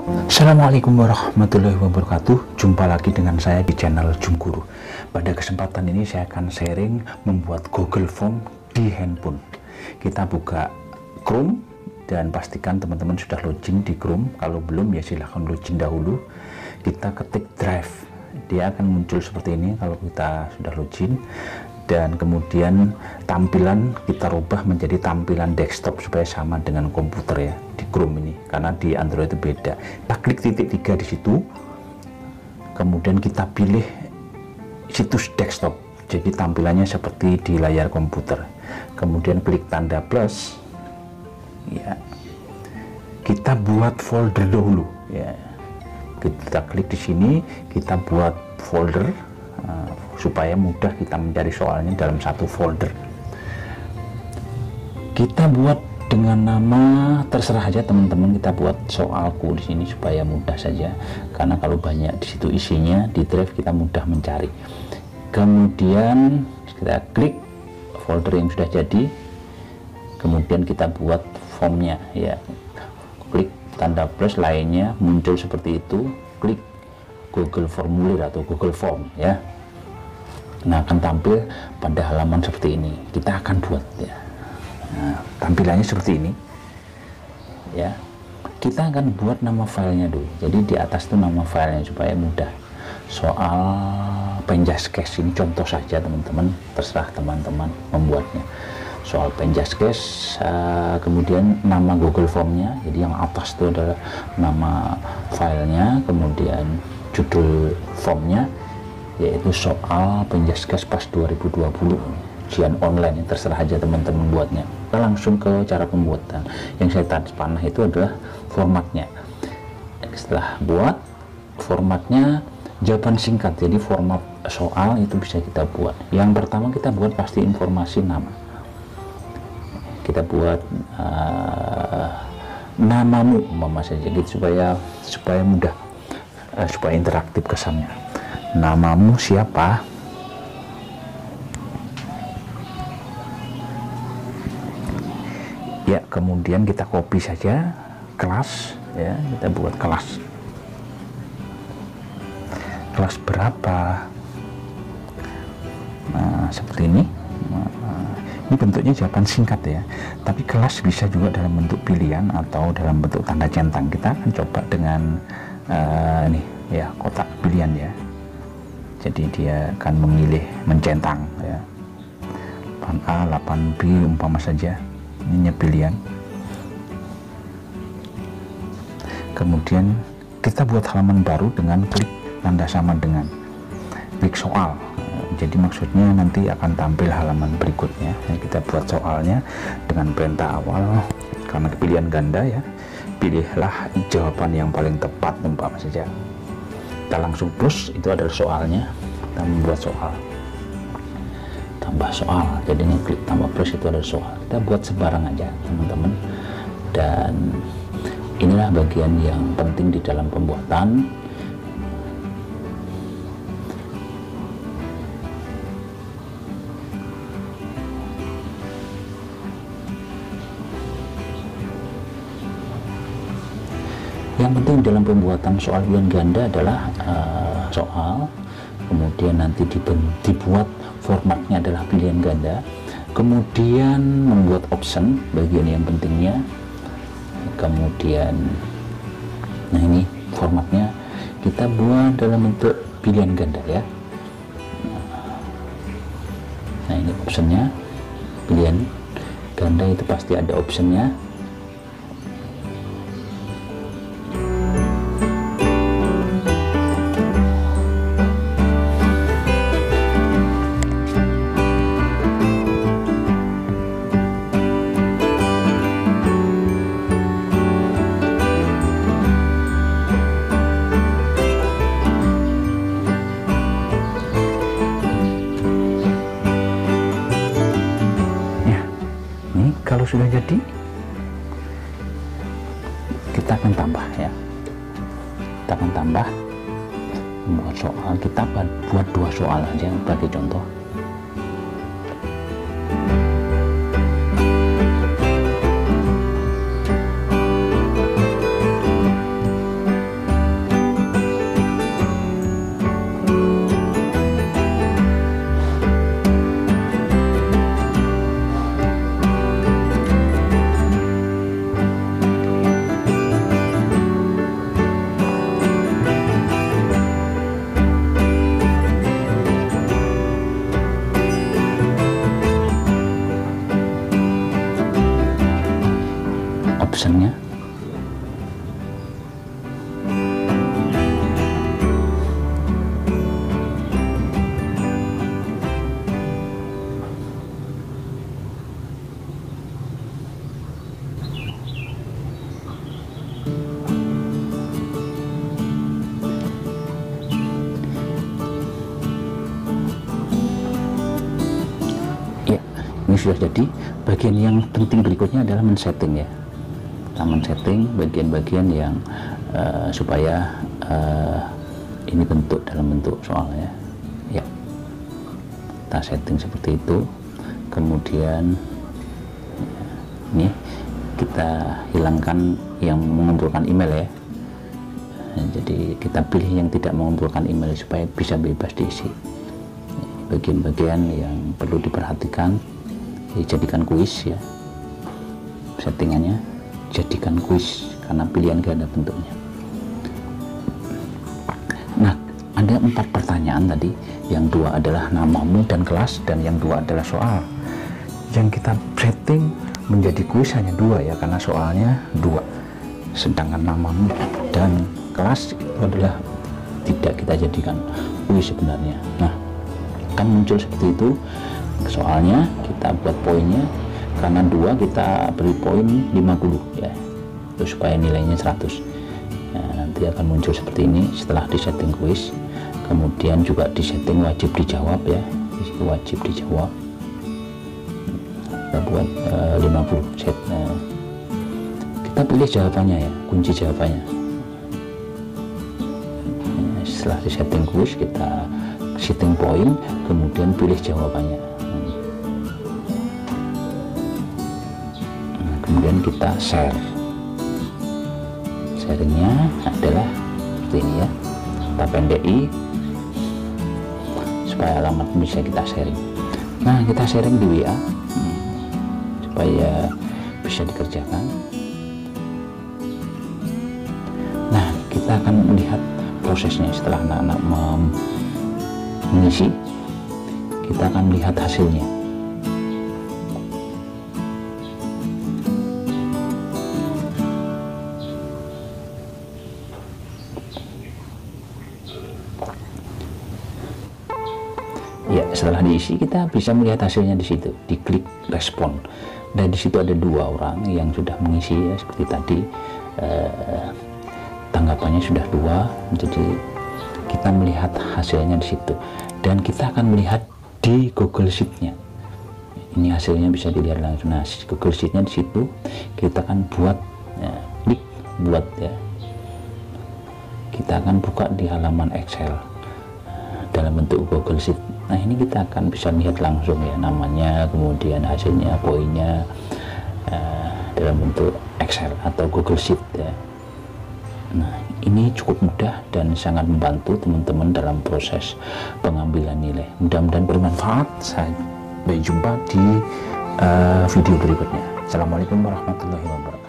Assalamualaikum warahmatullahi wabarakatuh. Jumpa lagi dengan saya di channel Jum Guru. Pada kesempatan ini saya akan sharing membuat Google Form di handphone. Kita buka Chrome dan pastikan teman-teman sudah login di Chrome. Kalau belum ya silahkan login dahulu. Kita ketik Drive, dia akan muncul seperti ini kalau kita sudah login. Dan kemudian tampilan kita rubah menjadi tampilan desktop supaya sama dengan komputer ya di Chrome ini, karena di Android itu beda. Kita klik titik 3 di situ, kemudian kita pilih situs desktop, jadi tampilannya seperti di layar komputer. Kemudian klik tanda plus ya, kita buat folder dahulu ya. Kita klik di sini, kita buat folder supaya mudah kita mencari soalnya dalam satu folder. Kita buat dengan nama terserah aja teman-teman, kita buat soalku di sini supaya mudah saja, karena kalau banyak di situ isinya di Drive kita mudah mencari. Kemudian kita klik folder yang sudah jadi, kemudian kita buat formnya ya, klik tanda plus lainnya muncul seperti itu, klik Google Formulir atau Google Form ya. Nah, akan tampil pada halaman seperti ini. Kita akan buat ya. Nah, tampilannya seperti ini ya. Kita akan buat nama filenya dulu. Jadi di atas itu nama filenya supaya mudah. Soal Penjaskes ini contoh saja teman-teman, terserah teman-teman membuatnya. Soal Penjaskes, kemudian nama Google Formnya. Jadi yang atas itu adalah nama filenya, kemudian judul formnya yaitu soal Penjaskes pas 2020 ujian online. Terserah aja teman-teman buatnya. Kita langsung ke cara pembuatan. Yang saya tanda panah itu adalah formatnya. Setelah buat formatnya, jawaban singkat, jadi format soal itu bisa kita buat. Yang pertama kita buat pasti informasi nama. Kita buat namamu umpama saja gitu, supaya mudah, supaya interaktif kesannya. Namamu siapa? Ya, kemudian kita copy saja kelas ya, kita buat kelas berapa. Nah, seperti ini. Ini bentuknya jawaban singkat ya, tapi kelas bisa juga dalam bentuk pilihan atau dalam bentuk tanda centang. Kita akan coba dengan ini ya, kotak pilihan ya. Jadi dia akan memilih mencentang ya, 8A 8B umpama saja, ini pilihan. Kemudian kita buat halaman baru dengan klik tanda sama dengan klik soal. Jadi maksudnya nanti akan tampil halaman berikutnya. Kita buat soalnya dengan perintah awal, karena pilihan ganda ya, pilihlah jawaban yang paling tepat umpama saja. Kita langsung plus, itu adalah soalnya. Kita membuat soal, tambah soal, jadi klik tambah plus itu adalah soal. Kita buat sebarang aja teman-teman. Dan inilah bagian yang penting di dalam pembuatan. Yang penting dalam pembuatan soal pilihan ganda adalah soal, kemudian nanti dibuat formatnya adalah pilihan ganda, kemudian membuat option, bagian yang pentingnya, kemudian nah ini formatnya kita buat dalam bentuk pilihan ganda ya. Nah ini optionnya, pilihan ganda itu pasti ada optionnya. Kalau sudah jadi, kita akan tambah ya. Kita akan tambah membuat soal. Kita buat 2 soal aja sebagai contoh. sudah jadi. Bagian yang penting berikutnya adalah men-setting ya. Kita men-setting bagian-bagian yang supaya ini bentuk dalam bentuk soalnya ya. Kita setting seperti itu. Kemudian ini kita hilangkan yang mengumpulkan email ya. Jadi kita pilih yang tidak mengumpulkan email supaya bisa bebas diisi. Bagian-bagian yang perlu diperhatikan, jadikan kuis ya. Settingannya jadikan kuis karena pilihan ganda bentuknya. Nah, ada 4 pertanyaan tadi. Yang 2 adalah namamu dan kelas, dan yang 2 adalah soal. Yang kita setting menjadi kuis hanya 2 ya, karena soalnya 2. Sedangkan namamu dan kelas itu adalah tidak kita jadikan kuis sebenarnya. Nah, kan muncul seperti itu. Soalnya kita buat poinnya, karena 2 kita beri poin 50 ya, itu supaya nilainya 100. Nah, nanti akan muncul seperti ini setelah disetting kuis. Kemudian juga disetting wajib dijawab ya, disitu wajib dijawab. Kita buat 50 set. Nah, kita pilih jawabannya ya, kunci jawabannya. Nah, setelah disetting kuis, kita setting poin, kemudian pilih jawabannya. Nah, kemudian kita share. Sharingnya adalah seperti ini ya, kita pendeki supaya alamat bisa kita sharing. Nah, kita sharing di WA supaya bisa dikerjakan. Nah, kita akan melihat prosesnya setelah anak-anak mengisi. Kita akan melihat hasilnya. Ya, setelah diisi kita bisa melihat hasilnya di situ. Diklik respon. Dan di situ ada 2 orang yang sudah mengisi ya, seperti tadi. Tanggapannya sudah 2. Jadi kita melihat hasilnya di situ. Dan kita akan melihat di Google Sheet-nya. Ini hasilnya bisa dilihat langsung. Nah, Google Sheet-nya di situ kita akan buat ya, klik buat ya. Kita akan buka di halaman Excel dalam bentuk Google Sheet. Nah, ini kita akan bisa lihat langsung ya, namanya, kemudian hasilnya, poinnya dalam bentuk Excel atau Google Sheet ya. Nah, ini cukup mudah dan sangat membantu teman-teman dalam proses pengambilan nilai. Mudah-mudahan bermanfaat. Sampai jumpa di video berikutnya. Assalamualaikum warahmatullahi wabarakatuh.